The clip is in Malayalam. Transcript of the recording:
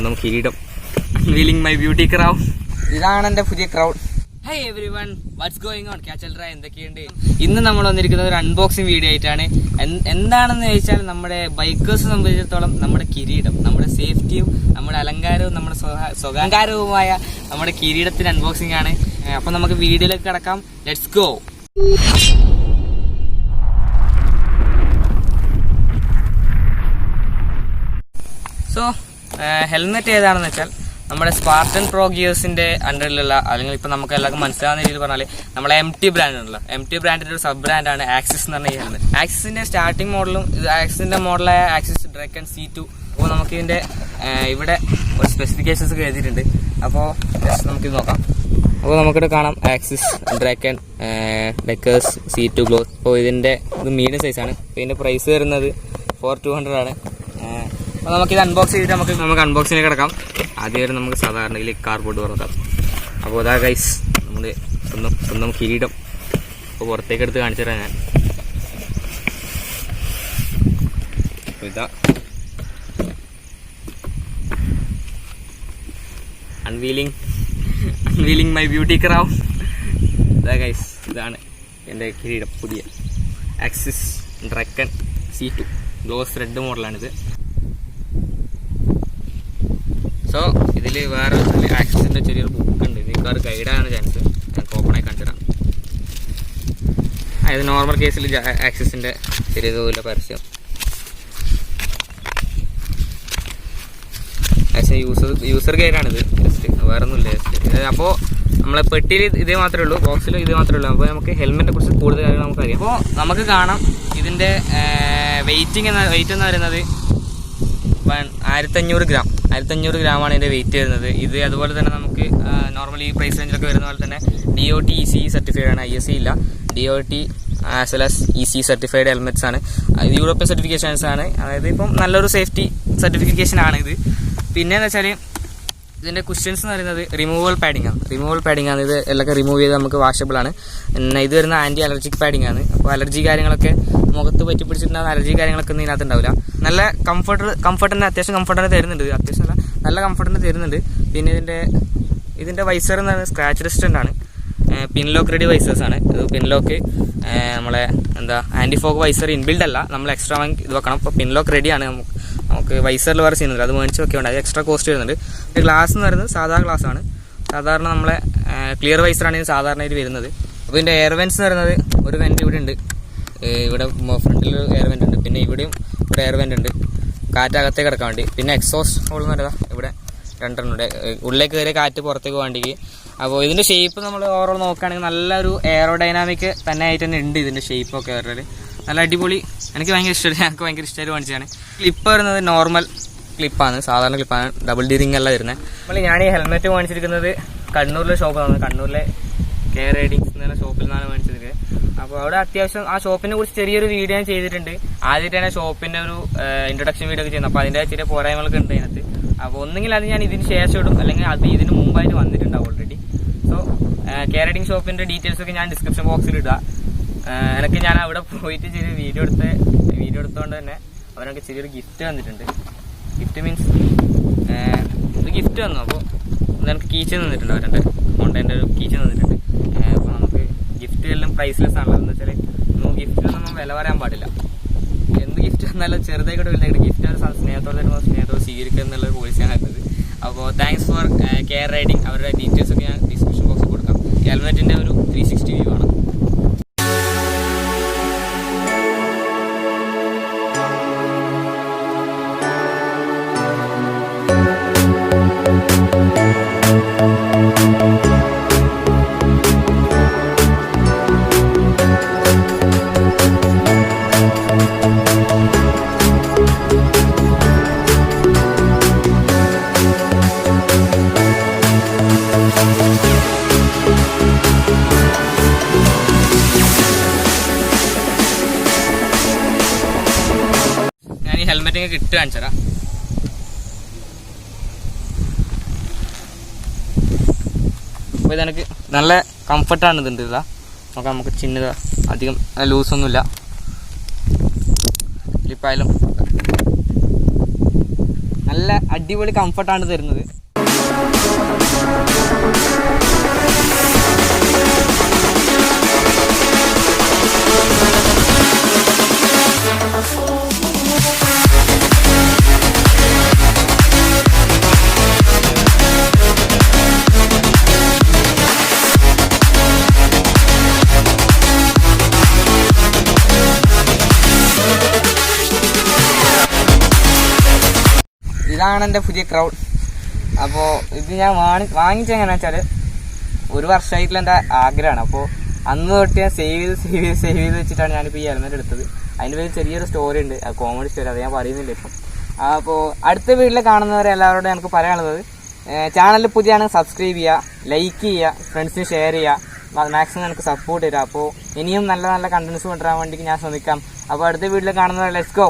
സ്വന്തം കിരീടം. Unveiling my beauty crown. ഇതാണ് എന്റെ പുതിയ crown. Hi everyone, what's going on? ക്യാച്ചൽഡ്ര എന്തൊക്കെയുണ്ട്? ഇന്ന് നമ്മൾ വന്നിരിക്കുന്നത് ഒരു അൺബോക്സിംഗ് വീഡിയോ ആയിട്ടാണ്. എന്താണെന്ന് ചോദിച്ചാൽ നമ്മുടെ ബൈക്കേഴ്സ് സംബന്ധിച്ചിടത്തോളം നമ്മുടെ കിരീടം, നമ്മുടെ സേഫ്റ്റിയും നമ്മുടെ അലങ്കാരവും നമ്മുടെ സ്വകാര്യവുമായ നമ്മുടെ കിരീടത്തിന്റെ അൺബോക്സിംഗ് ആണ്. അപ്പൊ നമുക്ക് വീഡിയോയിലേക്ക് കടക്കാം. Let's go. സോ ഹെൽമെറ്റ് ഏതാണെന്ന് വെച്ചാൽ നമ്മുടെ സ്പാർട്ടൻ പ്രോ ഗിയേഴ്സിന്റെ അണ്ടറിലുള്ള, അല്ലെങ്കിൽ ഇപ്പൊ നമുക്ക് എല്ലാവർക്കും മനസ്സിലാവുന്ന രീതിയിൽ പറഞ്ഞാൽ നമ്മളെ MT ബ്രാൻഡ് ഉണ്ടല്ലോ, MT ബ്രാൻഡിന്റെ ഒരു സബ് ബ്രാൻഡാണ് ആക്സിസ് എന്ന് പറഞ്ഞ ഈ ഹെൽമെറ്റ്. ആക്സിസിന്റെ സ്റ്റാർട്ടിംഗ് മോഡലും ഇത് ആക്സിസിന്റെ മോഡലായ ആക്സിസ് ഡ്രാക്കൻ C2. അപ്പോൾ നമുക്ക് ഇതിന്റെ ഇവിടെ ഒരു സ്പെസിഫിക്കേഷൻസ് ഒക്കെ എഴുതിയിട്ടുണ്ട്. അപ്പോൾ നമുക്കിത് നോക്കാം. അപ്പോൾ നമുക്കിവിടെ കാണാം ആക്സിസ് ഡ്രാക്കൻ ഡെക്കേഴ്സ് C2 ഗ്ലോ. അപ്പോൾ ഇത് മീഡിയം സൈസാണ്. ഇതിന്റെ പ്രൈസ് വരുന്നത് 4200 ആണ്. അപ്പോൾ നമുക്കിത് അൺബോക്സ് ചെയ്തിട്ട് നമുക്ക് അൺബോക്സിലേക്ക് കിടക്കാം. ആദ്യം നമുക്ക് സാധാരണ ഇതിൽ കാർബോർഡ് തുറക്കാം. അപ്പോൾ അതാ ഗൈസ് നമ്മുടെ സ്വന്തം കിരീടം. അപ്പോൾ പുറത്തേക്ക് എടുത്ത് കാണിച്ചു തരാം ഞാൻ. ഇതാ അൺവീലിംഗ് മൈ ബ്യൂട്ടി ക്രൗൺ. ഇതാ ഗൈസ്, ഇതാണ് എൻ്റെ കിരീടം. പുതിയ Axis Draken C2 gloss red മോഡലാണിത്. സോ ഇതിൽ വേറെ ആക്സിസിൻ്റെ ചെറിയൊരു ബുക്ക് ഉണ്ട്. ഇതിനൊക്കെ ഒരു ഗൈഡാണ് ചാൻസ്. ഞാൻ ഓപ്പണായി കാണിച്ചിടാം. ഇത് നോർമൽ കേസിൽ ആക്സിസിൻ്റെ ചെറിയതുപോലെ പരസ്യം. യൂസർ ഗൈഡാണിത്. ജസ്റ്റ് വേറെ ഒന്നുമില്ല. ജസ്റ്റ് അപ്പോൾ നമ്മളെ പെട്ടിയിൽ ഇതേ മാത്രമേ ഉള്ളൂ, ബോക്സിൽ ഇത് മാത്രമേ ഉള്ളൂ. അപ്പോൾ നമുക്ക് ഹെൽമെറ്റിനെ കുറിച്ച് കൂടുതൽ കാര്യങ്ങൾ നമുക്കറിയാം. അപ്പോൾ നമുക്ക് കാണാം ഇതിൻ്റെ വെയിറ്റ് എന്ന് പറയുന്നത് 1500 ഗ്രാമാണ് ഇതിൻ്റെ വെയിറ്റ് വരുന്നത്. ഇത് അതുപോലെ തന്നെ നമുക്ക് നോർമലി ഈ പ്രൈസ് റേഞ്ചിലൊക്കെ വരുന്ന പോലെ തന്നെ DOT ECE സർട്ടിഫൈഡ് ആണ്. ISE ഇല്ല. DOT as well as ECE certified helmets ആണ്. യൂറോപ്യൻ സർട്ടിഫിക്കേഷൻസ് ആണ്. അതായത് ഇപ്പം നല്ലൊരു സേഫ്റ്റി സർട്ടിഫിക്കേഷൻ ആണ് ഇത്. പിന്നെയെന്ന് വെച്ചാൽ ഇതിൻ്റെ കുഷ്യൻസ് എന്ന് പറയുന്നത് റിമൂവൽ പാഡിംഗ് ആണ്. ഇത് എല്ലാം റിമൂവ് ചെയ്ത് നമുക്ക് വാഷബിൾ ആണ്. പിന്നെ ഇത് വരുന്ന ആൻറ്റി അലർജിക് പാഡിംഗ് ആണ്. അപ്പോൾ അലർജി കാര്യങ്ങളൊക്കെ മുഖത്ത് പറ്റി പിടിച്ചിട്ടുണ്ടാകുന്ന അലർജി കാര്യങ്ങളൊക്കെ ഒന്നും ഇതിനകത്ത് ഉണ്ടാവില്ല. നല്ല കംഫർട്ടിന് അത്യാവശ്യം കംഫർട്ടിന് തരുന്നുണ്ട്. അത്യാവശ്യം നല്ല കംഫർട്ടിന് തരുന്നുണ്ട്. പിന്നെ ഇതിൻ്റെ വൈസർ എന്ന് പറയുന്നത് സ്ക്രാച്ച് റെസിസ്റ്റൻ്റ് ആണ്. പിൻലോക്ക് റെഡി വൈസേഴ്സ് ആണ്. ഇത് പിൻലോക്ക് നമ്മളെ ആൻറ്റി ഫോഗ് വൈസർ ഇൻബിൽഡ് അല്ല, നമ്മൾ എക്സ്ട്രാ ഇത് വെക്കണം. അപ്പോൾ പിൻലോക്ക് റെഡിയാണ്. നമുക്ക് വൈസറിൽ വേറെ ചെയ്യുന്നില്ല, അത് മേടിച്ച് വെക്കേണ്ട. അത് എക്സ്ട്രാ കോസ്റ്റ് വരുന്നുണ്ട്. ഗ്ലാസ് എന്ന് പറയുന്നത് സാധാ ഗ്ലാസ് ആണ്. സാധാരണ നമ്മളെ ക്ലിയർ വൈസറാണ് ഇത് സാധാരണ ഇത് വരുന്നത്. അപ്പോൾ ഇതിൻ്റെ എയർ വെൻസ് എന്ന് പറയുന്നത് ഒരു വെൻറ്റ് ഇവിടെ ഉണ്ട്. ഇവിടെ ഫ്രണ്ടിൽ എയർ വെൻ്റ് ഉണ്ട്. പിന്നെ ഇവിടെയും ഇവിടെ എയർ വെൻ്റ് ഉണ്ട്, കാറ്റകത്തേക്ക് കിടക്കാൻ വേണ്ടി. പിന്നെ എക്സോസ്റ്റ് ഹോൾ എന്ന് പറയുന്നത് ഇവിടെ 2 ഉണ്ട്, ഉള്ളിലേക്ക് കയറിയ കാറ്റ് പുറത്തേക്ക് വേണ്ടിക്ക്. അപ്പോൾ ഇതിൻ്റെ ഷേപ്പ് നമ്മൾ ഓവറോൾ നോക്കുകയാണെങ്കിൽ നല്ലൊരു എയറോഡൈനാമിക് തന്നെ ആയിട്ട് തന്നെ ഉണ്ട്. ഇതിൻ്റെ ഷേപ്പൊക്കെ പറഞ്ഞാൽ നല്ല അടിപൊളി. എനിക്ക് ഭയങ്കര ഇഷ്ടമായിട്ട് മേടിച്ചതാണ്. ക്ലിപ്പ് വരുന്നത് നോർമൽ ക്ലിപ്പാണ്, സാധാരണ ക്ലിപ്പാണ്. ഡബിൾ ഡി റിംഗ് അല്ല വരുന്നത്. ഞാൻ ഈ ഹെൽമെറ്റ് മേടിച്ചിരിക്കുന്നത് കണ്ണൂരിലെ ഷോപ്പാണ്. കണ്ണൂരിലെ കെയർ റൈഡിങ്സ് എന്ന ഷോപ്പിൽ നിന്നാണ് മേടിച്ചത്. അപ്പോൾ അവിടെ അത്യാവശ്യം ആ ഷോപ്പിനെ കുറിച്ച് ചെറിയൊരു വീഡിയോ ഞാൻ ചെയ്തിട്ടുണ്ട്. ആദ്യമായിട്ട് തന്നെ ഷോപ്പിൻ്റെ ഒരു ഇൻട്രൊഡക്ഷൻ വീഡിയോ ഒക്കെ ചെയ്യുന്നത്. അപ്പോൾ അതിൻ്റെ ചെറിയ പോരായ്മകളൊക്കെ ഉണ്ട് അതിനകത്ത്. അപ്പോൾ ഒന്നെങ്കിൽ അത് ഞാൻ ഇതിന് ശേഷം ഇടും, അല്ലെങ്കിൽ അത് ഇതിന് മുമ്പായിട്ട് വന്നിട്ടുണ്ടാവും ഓൾറെഡി. സോ കെയർ റൈഡിങ് ഷോപ്പിൻ്റെ ഡീറ്റെയിൽസ് ഒക്കെ ഞാൻ ഡിസ്ക്രിപ്ഷൻ ബോക്സിൽ ഇടുക. ഞാൻ അവിടെ പോയിട്ട് ചെറിയ വീഡിയോ എടുത്തുകൊണ്ട് തന്നെ അവരൊക്കെ ചെറിയൊരു ഗിഫ്റ്റ് തന്നിട്ടുണ്ട്. ഗിഫ്റ്റ് മീൻസ് ഒരു ഗിഫ്റ്റ് വന്നു. അപ്പോൾ എനിക്ക് കീച്ചൻ തന്നിട്ടുണ്ട്. അവരുടെ കോണ്ടൻ്റെ ഒരു കീച്ചൻ തന്നിട്ടുണ്ട്. അപ്പോൾ നമുക്ക് ഗിഫ്റ്റ് എല്ലാം പ്രൈസ്ലെസ് ആണല്ലോ. എന്ന് വെച്ചാൽ നമുക്ക് ഗിഫ്റ്റിനൊന്നും വില പറയാൻ പാടില്ല. എന്ത് ഗിഫ്റ്റ് വന്നാലും ചെറുതായിക്കോട്ടെ വലുതായിട്ട് ഗിഫ്റ്റ് സ്നേഹത്തോടെ സ്വീകരിക്കുക എന്നുള്ള പോളിസിയാണ് വരുന്നത്. അപ്പോൾ താങ്ക്സ് ഫോർ കെയർ റൈഡിങ്. അവരുടെ ഡീറ്റെയിൽസ് ഒക്കെ ഞാൻ ഡിസ്ക്രിപ്ഷൻ ബോക്സിൽ കൊടുക്കാം. ഹെൽമെറ്റിൻ്റെ ഒരു 360 വ്യൂ ആണ്. ഹെൽമെറ്റ് ഇട്ട് കാണിച്ചരാ. അപ്പോൾ ഇതെനിക്ക് നല്ല കംഫർട്ടാണ്. ഇതുണ്ട് ഇതാ നോക്കാം. നമുക്ക് ചിന്നതാ, അധികം ലൂസൊന്നുമില്ല. ക്ലിപ്പായാലും നല്ല അടിപൊളി കംഫർട്ടാണ് തരുന്നത്. ഇതാണ് എൻ്റെ പുതിയ ക്രൗഡ്. അപ്പോൾ ഇത് ഞാൻ വാങ്ങിച്ചെങ്ങനെയാണെന്ന് വെച്ചാൽ 1 വർഷമായിട്ടുള്ള എൻ്റെ ആഗ്രഹമാണ്. അപ്പോൾ അന്ന് തൊട്ട് ഞാൻ സേവ് ചെയ്ത് വെച്ചിട്ടാണ് ഞാനിപ്പോൾ ഈ ഹെൽമെറ്റ് എടുത്തത്. അതിൻ്റെ പേര് ചെറിയൊരു സ്റ്റോറി ഉണ്ട്, കോമഡി സ്റ്റോറി, അത് ഞാൻ പറയുന്നില്ല ഇപ്പം. അപ്പോൾ അടുത്ത വീട്ടിൽ കാണുന്നവരെ എല്ലാവരോടും എനിക്ക് പറയാനുള്ളത്, ചാനൽ പുതിയാണ്, സബ്സ്ക്രൈബ് ചെയ്യുക, ലൈക്ക് ചെയ്യുക, ഫ്രണ്ട്സിന് ഷെയർ ചെയ്യുക, മാക്സിമം എനിക്ക് സപ്പോർട്ട് തരാം. അപ്പോൾ ഇനിയും നല്ല നല്ല കണ്ടന്റ്സ് കൊണ്ടുവരാൻ വേണ്ടി ഞാൻ ശ്രമിക്കാം. അപ്പോൾ അടുത്ത വീട്ടിൽ കാണുന്നവരെ ലെറ്റ്സ് ഗോ.